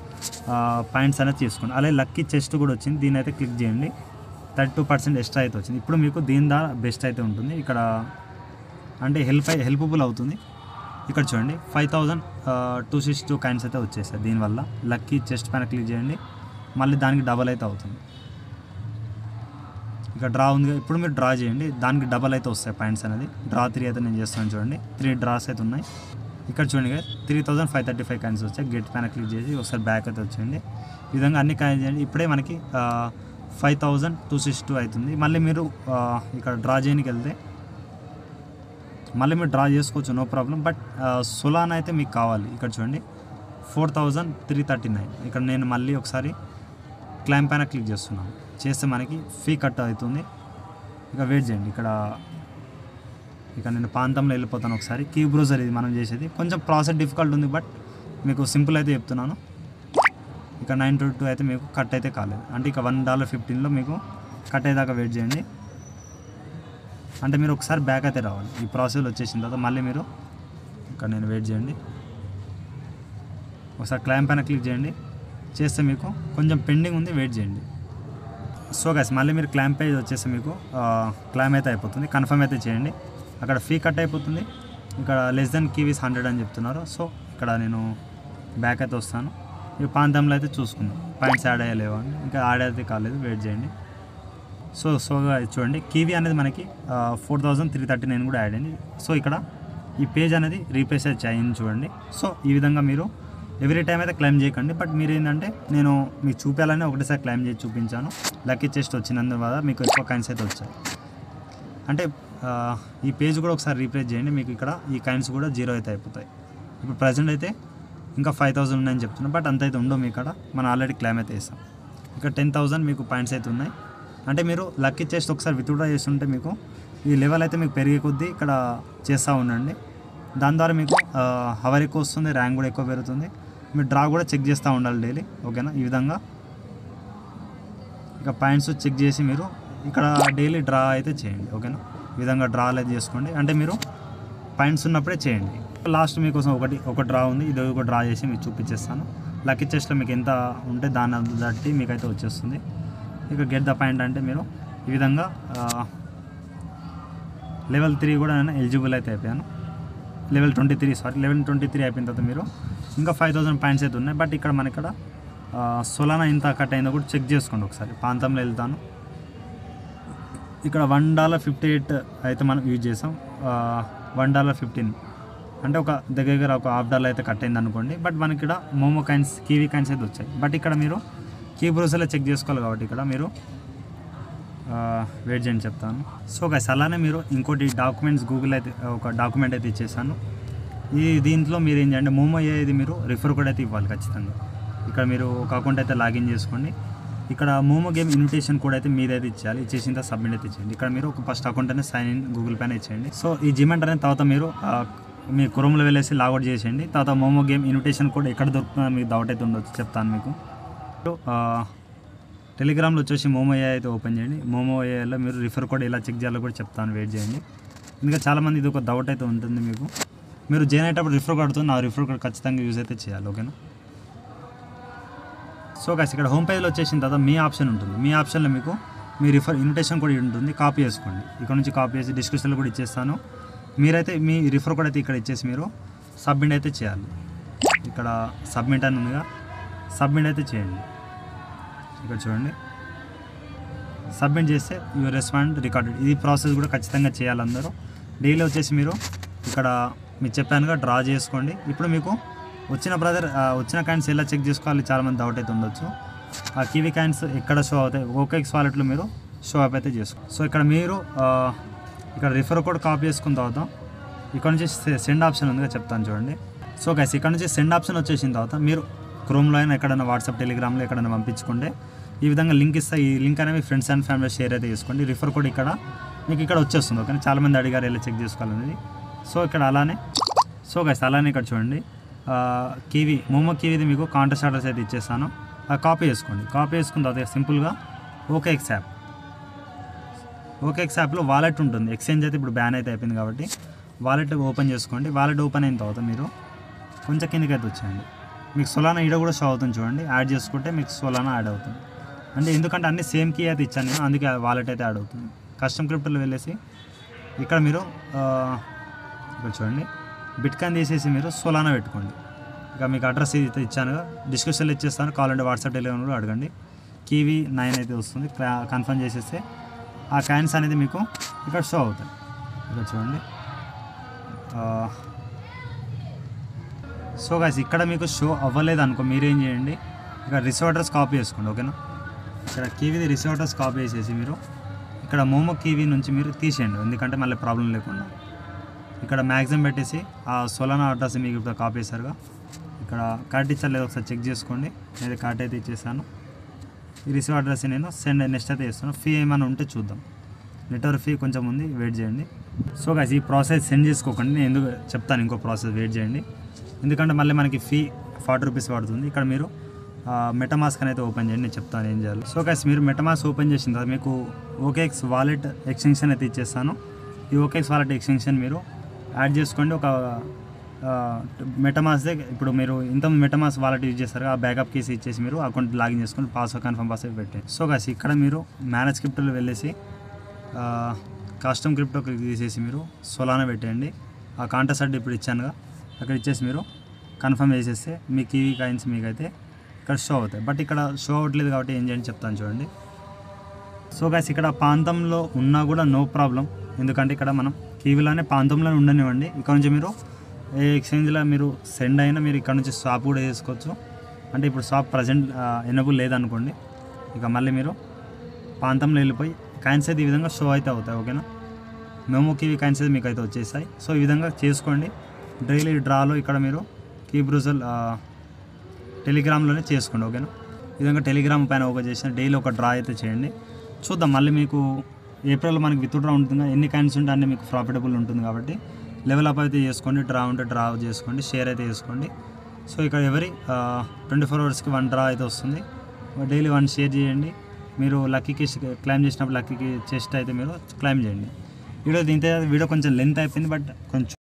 పాయింట్స్ అనేది తీసుకోండి. అలాగే లక్కీ చెస్ట్ కూడా వచ్చింది. దీని అయితే క్లిక్ చేయండి. 32% ఎక్స్ట్రా అయితే వచ్చింది. ఇప్పుడు మీకు దీని ద్వారా బెస్ట్ అయితే ఉంటుంది. ఇక్కడ అంటే హెల్ప్ఫుల్ అవుతుంది. ఇక్కడ చూడండి 5262 కాయిన్స్ అయితే వచ్చేసాయి. దీనివల్ల లక్కీ చెస్ట్ పైన క్లిక్ చేయండి, మళ్ళీ దానికి డబల్ అయితే అవుతుంది. ఇక డ్రా ఉంది, ఇప్పుడు మీరు డ్రా చేయండి, దానికి డబల్ అయితే వస్తాయి పాయింట్స్ అనేది. డ్రా 3 అయితే నేను చేస్తాను చూడండి, 3 డ్రాస్ అయితే ఉన్నాయి. ఇక్కడ చూడండి 3535 కాయిన్స్ వచ్చాయి. గెట్ పైన క్లిక్ చేసి ఒకసారి బ్యాక్ అయితే వచ్చేయండి. ఈ విధంగా అన్ని కాయిన్స్ చేయండి. ఇప్పుడే మనకి 5262 అవుతుంది. మళ్ళీ మీరు ఇక్కడ డ్రా చేయడానికి వెళ్తే మళ్ళీ మీరు డ్రా చేసుకోవచ్చు, నో ప్రాబ్లం. బట్ సొలానా అయితే మీకు కావాలి. ఇక్కడ చూడండి 4339. ఇక్కడ నేను మళ్ళీ ఒకసారి క్లైమ్ పైన క్లిక్ చేస్తున్నాను, చేస్తే మనకి ఫీ కట్ అవుతుంది. ఇక వెయిట్ చేయండి. ఇక నేను ప్రాంతంలో వెళ్ళిపోతాను. ఒకసారి కీ బ్రౌజర్ ఇది మనం చేసేది, కొంచెం ప్రాసెస్ డిఫికల్ట్ ఉంది, బట్ మీకు సింపుల్ అయితే చెప్తున్నాను. ఇక 922 అయితే మీకు కట్ అయితే కాలేదు, అంటే ఇక $1.15లో మీకు కట్ అయ్యేదాకా వెయిట్ చేయండి. అంటే మీరు ఒకసారి బ్యాక్ అయితే రావాలి. ఈ ప్రాసెస్ వచ్చేసిన తర్వాత మళ్ళీ మీరు ఇక్కడ నేను వెయిట్ చేయండి, ఒకసారి క్లైమ్ పైన క్లిక్ చేయండి, చేస్తే మీకు కొంచెం పెండింగ్ ఉంది, వెయిట్ చేయండి. సో గైస్ మళ్ళీ మీరు క్లైమ్ పేజ్ వచ్చేసి మీకు క్లైమ్ అయితే అయిపోతుంది. కన్ఫర్మ్ అయితే చేయండి. అక్కడ ఫీ కట్ అయిపోతుంది. ఇక్కడ లెస్ దెన్ కీవీస్ 100 అని చెప్తున్నారు. సో ఇక్కడ నేను బ్యాక్ అయితే వస్తాను. ఈ ప్రాంతంలో అయితే చూసుకుందాం పాయింట్స్ యాడ్ అయ్యలేవా అని. ఇంకా యాడ్ అయితే కాలేదు, వెయిట్ చేయండి. సో చూడండి కీవీ అనేది మనకి 4339 కూడా యాడ్ అయింది. సో ఇక్కడ ఈ పేజ్ అనేది రీప్లేస్ అయింది చూడండి. సో ఈ విధంగా మీరు ఎవ్రీ టైం అయితే క్లైమ్ చేయకండి. బట్ మీరు ఏంటంటే నేను మీకు చూపించాలని ఒకటేసారి క్లైమ్ చేసి చూపించాను. లక్కీ చెస్ట్ వచ్చినందువల్ల మీకు ఎక్కువ కాయిన్స్ అయితే వచ్చాయి. అంటే ఈ పేజ్ కూడా ఒకసారి రీప్లేస్ చేయండి, మీకు ఇక్కడ ఈ కాయిన్స్ కూడా 0 అయితే అయిపోతాయి. ఇప్పుడు ప్రజెంట్ అయితే ఇంకా 5000 ఉన్నాయని చెప్తున్నాను, బట్ అంత అయితే ఉండవు మీ ఇక్కడ. మనం ఆల్రెడీ క్లైమ్ అయితే వేస్తాం. ఇక్కడ 10,000 మీకు పాయింట్స్ అయితే ఉన్నాయి. అంటే మీరు లక్కీ చెస్ట్ ఒకసారి విత్డ్రా చేస్తుంటే మీకు ఈ లెవెల్ అయితే మీకు పెరిగే కొద్దీ ఇక్కడ చేస్తూ ఉండండి. దాని ద్వారా మీకు హవర్ ఎక్కువ వస్తుంది, ర్యాంక్ కూడా ఎక్కువ పెరుగుతుంది. మీరు డ్రా కూడా చెక్ చేస్తూ ఉండాలి డైలీ, ఓకేనా. ఈ విధంగా ఇక పాయింట్స్ చెక్ చేసి మీరు ఇక్కడ డైలీ డ్రా అయితే చేయండి, ఓకేనా. ఈ విధంగా డ్రా అయితే చేసుకోండి, అంటే మీరు పాయింట్స్ ఉన్నప్పుడే చేయండి. లాస్ట్ మీకోసం ఒక డ్రా ఉంది, ఇది ఒక డ్రా చేసి మీకు చూపించేస్తాను. లక్కీ చెస్ట్లో మీకు ఎంత ఉంటే దాన్ని బట్టి మీకైతే వచ్చేస్తుంది. ఇక గెట్ ద పాయింట్ అంటే మీరు ఈ విధంగా లెవెల్ 3 కూడా నేను ఎలిజిబుల్ అయితే అయిపోయాను. లెవెల్ 23 అయిపోయిన తర్వాత మీరు ఇంకా 5000 పాయింట్స్ అయితే ఉన్నాయి. బట్ ఇక్కడ మన ఇక్కడ సొలానా ఎంత కట్ అయిందో కూడా చెక్ చేసుకోండి ఒకసారి. ప్రాంతంలో వెళ్తాను. ఇక్కడ $1.58 అయితే మనం యూజ్ చేసాం. $1.15 అంటే ఒక దగ్గర ఒక $1/2 అయితే కట్ అయింది అనుకోండి. బట్ మనకి ఇక్కడ మోమో కాయిన్స్, కీవీ కాయిన్స్ అయితే వచ్చాయి. బట్ ఇక్కడ మీరు కీ బ్రౌజర్లో చెక్ చేసుకోవాలి కాబట్టి ఇక్కడ మీరు వెయిట్ చేయండి చెప్తాను. సో గైస్ అలానే మీరు ఇంకోటి డాక్యుమెంట్స్ గూగుల్ అయితే ఒక డాక్యుమెంట్ అయితే ఇచ్చేసాను. దీంట్లో మీరు ఏం చేయండి, మోమో ఇది మీరు రిఫర్ కోడ్ అయితే ఇవ్వాలి ఖచ్చితంగా. ఇక్కడ మీరు ఒక అకౌంట్ అయితే లాగిన్ చేసుకోండి. ఇక్కడ మోమో గేమ్ ఇన్విటేషన్ కోడ్ అయితే మీదైతే ఇచ్చేయాలి. ఇచ్చేసిన తర్వాత సబ్మిట్ అయితే ఇచ్చేయండి. ఇక్కడ మీరు ఒక ఫస్ట్ అకౌంట్ అనేది సైన్ ఇన్ గూగుల్ పైన ఇచ్చేయండి. సో ఈ జిమెంట్ అనేది తర్వాత మీరు మీ క్రోమ్లో వెళ్ళేసి లాగౌట్ చేసేయండి. తర్వాత మోమో గేమ్ ఇన్విటేషన్ కోడ్ ఎక్కడ దొరుకుతుందో మీకు డౌట్ అయితే ఉండొచ్చు, చెప్తాను మీకు. టెలిగ్రామ్లో వచ్చేసి మోమో ఏ అయితే ఓపెన్ చేయండి. మోమో ఏలో మీరు రిఫర్ కోడ్ ఎలా చెక్ చేయాలో కూడా చెప్తాను, వెయిట్ చేయండి. ఇంకా చాలామంది ఇది ఒక డౌట్ అయితే ఉంటుంది మీకు. మీరు జాయిన్ అయ్యేటప్పుడు రిఫర్ కోడ్తో నా రిఫర్ కోడ్ ఖచ్చితంగా యూజ్ అయితే చేయాలి, ఓకేనా. సో గైస్ ఇక్కడ హోమ్ పేజ్లో వచ్చేసిన తర్వాత మీ ఆప్షన్ ఉంటుంది. మీ ఆప్షన్లో మీకు మీ ఇన్విటేషన్ కోడ్ ఉంటుంది, కాపీ చేసుకోండి. ఇక్కడ నుంచి కాపీ చేసి డిస్క్రిప్షన్లో కూడా ఇచ్చేస్తాను. మీరైతే మీ రిఫర్ కోడ్ అయితే ఇక్కడ ఇచ్చేసి మీరు సబ్మిట్ అయితే చేయాలి. ఇక్కడ సబ్మిట్ అని ఉందిగా, సబ్మిట్ అయితే చేయండి. ఇక్కడ చూడండి సబ్మిట్ చేస్తే యువర్ రెస్పాండ్ రికార్డెడ్. ఇది ప్రాసెస్ కూడా ఖచ్చితంగా చేయాలి అందరూ. డైలీ వచ్చేసి మీరు ఇక్కడ మీకు చెప్పానుగా డ్రా చేసుకోండి. ఇప్పుడు మీకు వచ్చిన కాయిన్స్ ఎలా చెక్ చేసుకోవాలి చాలామంది డౌట్ అయితే ఉండొచ్చు. ఆ కివీ కాయిన్స్ ఎక్కడ షో అవుతాయి, OKX వాలెట్లో మీరు షో అప్ అయితే చేసుకోండి. సో ఇక్కడ మీరు ఇక్కడ రిఫర్ కోడ్ కాపీ చేసుకున్న తర్వాత ఇక్కడ నుంచి సెండ్ ఆప్షన్ ఉందిగా చెప్తాను చూడండి. సో గైస్ ఇక్కడ నుంచి సెండ్ ఆప్షన్ వచ్చేసిన తర్వాత మీరు క్రోమ్లో అయినా ఎక్కడైనా వాట్సాప్ టెలిగ్రామ్లో ఎక్కడైనా పంపించుకుంటే ఈ విధంగా లింక్ ఇస్తా. ఈ లింక్ అనేవి ఫ్రెండ్స్ అండ్ ఫ్యామిలీ షేర్ అయితే చేసుకోండి. రిఫర్ కోడ్ ఇక్కడ మీకు ఇక్కడ వచ్చేస్తుంది, ఓకే. చాలామంది అడిగారు ఎలా చెక్ చేసుకోవాలనేది. సో ఇక్కడ అలానే అలానే ఇక్కడ చూడండి మోమో కీవీది మీకు కాంటాక్ట్ అడ్రస్ అయితే ఇచ్చేస్తాను. కాపీ చేసుకోండి. కాపీ చేసుకున్న తర్వాత సింపుల్గా OKX యాప్లో వాలెట్ ఉంటుంది. ఎక్స్చేంజ్ అయితే ఇప్పుడు బ్యాన్ అయితే అయిపోయింది కాబట్టి వాలెట్ ఓపెన్ చేసుకోండి. వాలెట్ ఓపెన్ అయిన తర్వాత మీరు కొంచెం కిందకి అయితే వచ్చేయండి. మీకు సొలానా ఈడ కూడా షో అవుతుంది చూడండి. యాడ్ చేసుకుంటే మీకు సొలానా యాడ్ అవుతుంది. అంటే ఎందుకంటే అన్ని సేమ్ కీ అయితే ఇచ్చాను నేను, అందుకే వాలెట్ అయితే యాడ్ అవుతుంది. కస్టమ్ క్రిప్టోలో వెళ్ళేసి ఇక్కడ మీరు ఇక్కడ చూడండి బిట్కాయిన్ తీసేసి మీరు సోలానా పెట్టుకోండి. ఇక మీకు అడ్రస్ ఇది ఇచ్చాను, డిస్క్రిప్షన్లో ఇచ్చేస్తాను, కావాలంటే వాట్సాప్ టెలిగ్రామ్ కూడా అడగండి. కివి 9 అయితే వస్తుంది, కన్ఫర్మ్ చేసేస్తే ఆ కాయిన్స్ అనేది మీకు ఇక్కడ షో అవుతాయి. ఇక్కడ చూడండి. సో గైస్ ఇక్కడ మీకు షో అవ్వలేదు అనుకో, మీరేం చేయండి, ఇక్కడ రిసీవ్ అడ్రస్ కాపీ చేసుకోండి. ఓకేనా, ఇక్కడ కివీది రిసీవ్ అడ్రస్ కాపీ చేసేసి మీరు ఇక్కడ మోమో కివీ నుంచి మీరు తీసేయండి, ఎందుకంటే మళ్ళీ ప్రాబ్లం లేకుండా. ఇక్కడ మ్యాక్సిమం పెట్టేసి ఆ సోలానా అడ్రస్ మీకు ఇప్పుడు కాపీ చేశారుగా, ఇక్కడ కార్డ్ ఇచ్చారు లేదా ఒకసారి చెక్ చేసుకోండి. నేను కార్డ్ అయితే ఇచ్చేసాను. ఈ రిసీవ్ అడ్రస్ నేను సెండ్ నెక్స్ట్ అయితే చేస్తాను. ఫీ ఏమైనా ఉంటే చూద్దాం, నెట్వర్క్ ఫీ కొంచెం ఉంది, వెయిట్ చేయండి. సో గైస్ ఈ ప్రాసెస్ సెండ్ చేసుకోకండి, నేను ఎందుకు చెప్తాను, ఇంకో ప్రాసెస్ వెయిట్ చేయండి, ఎందుకంటే మళ్ళీ మనకి ఫీ 40 రూపీస్ పడుతుంది. ఇక్కడ మీరు మెటామాస్క్ అయితే ఓపెన్ చేయండి, నేను చెప్తాను ఏం చేయాలి. సో గైస్ మీరు మెటామాస్క్ ఓపెన్ చేసిన తర్వాత మీకు ఓకేఎక్స్ వాలెట్ ఎక్స్టెన్షన్ అయితే ఇచ్చేస్తాను. ఈ ఓకేఎక్స్ వాలెట్ ఎక్స్టెన్షన్ మీరు యాడ్ చేసుకోండి. ఒక మెటామాస్క్ ఇప్పుడు మీరు ఇంత మెటామాస్క్ వాలెట్ యూజ్ చేస్తారు, ఆ బ్యాకప్ కేసు ఇచ్చేసి మీరు అకౌంట్ లాగిన్ చేసుకొని పాస్వర్డ్ కన్ఫర్మ్ పాస్వర్డ్ పెట్టండి. సో గైస్ ఇక్కడ మీరు మేనేజ్ క్రిప్టోలో వెళ్ళేసి కస్టమ్ క్రిప్టో తీసేసి మీరు సోలానా పెట్టండి. ఆ కాంటాక్ట్ సైడ్ ఇప్పుడు ఇచ్చానుగా, అక్కడ ఇచ్చేసి మీరు కన్ఫర్మ్ చేసేస్తే మీ కివీ కాయిన్స్ మీకైతే ఇక్కడ షో అవుతాయి. బట్ ఇక్కడ షో అవ్వట్లేదు కాబట్టి ఏం చేయండి చెప్తాను చూడండి. సో గైస్ ఇక్కడ ప్రాంతంలో ఉన్నా కూడా నో ప్రాబ్లం, ఎందుకంటే ఇక్కడ మనం కివీలోనే ప్రాంతంలోనే ఉండనివ్వండి. ఇక్కడ నుంచి మీరు ఏ ఎక్స్చేంజ్లో మీరు సెండ్ అయినా మీరు ఇక్కడ నుంచి స్వాప్ కూడా చేసుకోవచ్చు. అంటే ఇప్పుడు స్వాప్ ప్రజెంట్ ఎనబుల్ లేదనుకోండి, ఇక మళ్ళీ మీరు ప్రాంతంలో వెళ్ళిపోయి కాయిన్స్ అయితే ఈ విధంగా షో అయితే అవుతాయి. ఓకేనా, మోమో కివీ కాయిన్స్ అయితే మీకు అయితే వచ్చేసాయి. సో ఈ విధంగా చేసుకోండి. డైలీ డ్రాలో ఇక్కడ మీరు కీ బ్రూజల్ టెలిగ్రామ్లోనే చేసుకోండి. ఓకేనా, ఈ విధంగా టెలిగ్రామ్ పైన ఓపెన్ చేసిన డైలీ ఒక డ్రా అయితే చేయండి. చూద్దాం మళ్ళీ మీకు ఏప్రిల్లో మనకి విత్ డ్రా ఉంటుంది, ఎన్ని కాయిన్స్ ఉంటే అన్నీ మీకు ప్రాఫిటబుల్ ఉంటుంది. కాబట్టి లెవెల్ అప్ అయితే చేసుకోండి, డ్రా ఉంటే డ్రా చేసుకోండి, షేర్ అయితే చేసుకోండి. సో ఇక్కడ ఎవరి 24 అవర్స్కి 1 డ్రా అయితే వస్తుంది. డైలీ 1 షేర్ చేయండి. మీరు లక్కీకి క్లైమ్ చేసినప్పుడు లక్కీకి చెస్ట్ అయితే మీరు క్లైమ్ చేయండి. వీడియో కొంచెం లెంత్ అయిపోయింది, బట్ కొంచెం